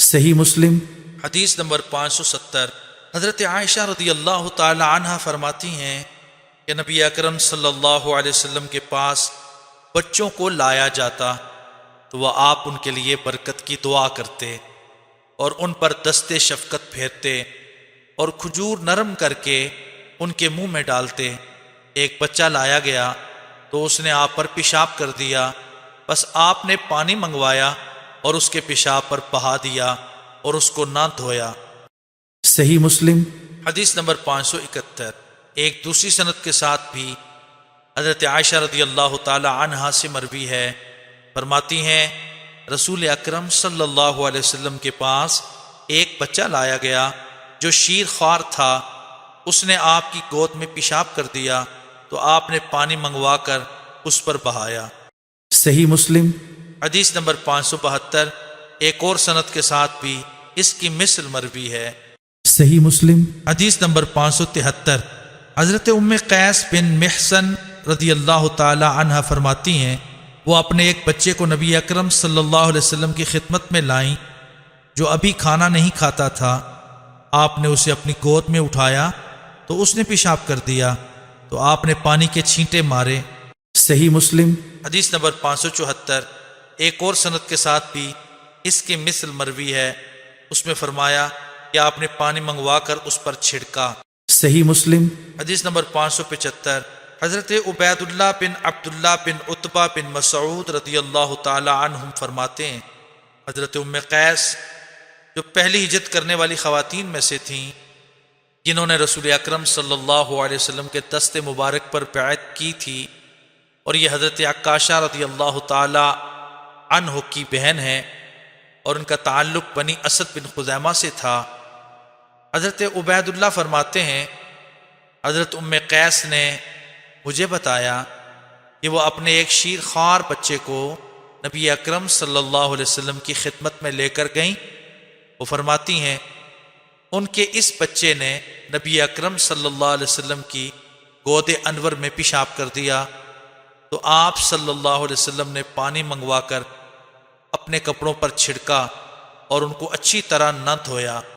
صحیح مسلم حدیث نمبر 570۔ حضرت عائشہ رضی اللہ تعالی عنہ فرماتی ہیں کہ نبی اکرم صلی اللہ علیہ وسلم کے پاس بچوں کو لایا جاتا تو وہ آپ ان کے لیے برکت کی دعا کرتے اور ان پر دستے شفقت پھیرتے اور کھجور نرم کر کے ان کے منہ میں ڈالتے۔ ایک بچہ لایا گیا تو اس نے آپ پر پیشاب کر دیا، بس آپ نے پانی منگوایا اور اس کے پیشاب پر بہا دیا اور اس کو نہ دھویا۔ صحیح مسلم حدیث نمبر 571۔ ایک دوسری سند کے ساتھ بھی حضرت عائشہ رضی اللہ تعالی عنہا سے مروی ہے، فرماتی ہیں رسول اکرم صلی اللہ علیہ وسلم کے پاس ایک بچہ لایا گیا جو شیر خوار تھا، اس نے آپ کی گود میں پیشاب کر دیا تو آپ نے پانی منگوا کر اس پر بہایا۔ صحیح مسلم حدیث نمبر 572۔ ایک اور سند کے ساتھ بھی اس کی مثل مروی ہے۔ صحیح مسلم حدیث نمبر 573۔ حضرت ام قیس بن محصن رضی اللہ تعالی عنہ فرماتی ہیں وہ اپنے ایک بچے کو نبی اکرم صلی اللہ علیہ وسلم کی خدمت میں لائیں جو ابھی کھانا نہیں کھاتا تھا۔ آپ نے اسے اپنی گود میں اٹھایا تو اس نے پیشاب کر دیا تو آپ نے پانی کے چھینٹے مارے۔ صحیح مسلم حدیث نمبر 574۔ ایک اور سند کے ساتھ بھی اس کی مثل مروی ہے، اس میں فرمایا کہ آپ نے پانی منگوا کر اس پر چھڑکا۔ صحیح مسلم حدیث نمبر 575۔ حضرت عبید اللہ بن عبداللہ بن عتبہ بن مسعود رضی اللہ تعالی عنہم فرماتے ہیں حضرت ام قیس جو پہلی ہجرت کرنے والی خواتین میں سے تھیں جنہوں نے رسول اکرم صلی اللہ علیہ وسلم کے دست مبارک پر بیعت کی تھی، اور یہ حضرت عکاشہ رضی اللہ تعالی عنہ کی بہن ہے اور ان کا تعلق بنی اسد بن خزیمہ سے تھا۔ حضرت عبید اللہ فرماتے ہیں حضرت ام قیس نے مجھے بتایا کہ وہ اپنے ایک شیر خوار بچے کو نبی اکرم صلی اللہ علیہ وسلم کی خدمت میں لے کر گئیں۔ وہ فرماتی ہیں ان کے اس بچے نے نبی اکرم صلی اللہ علیہ وسلم کی گود انور میں پیشاب کر دیا تو آپ صلی اللہ علیہ وسلم نے پانی منگوا کر اپنے کپڑوں پر چھڑکا اور ان کو اچھی طرح نہ دھویا۔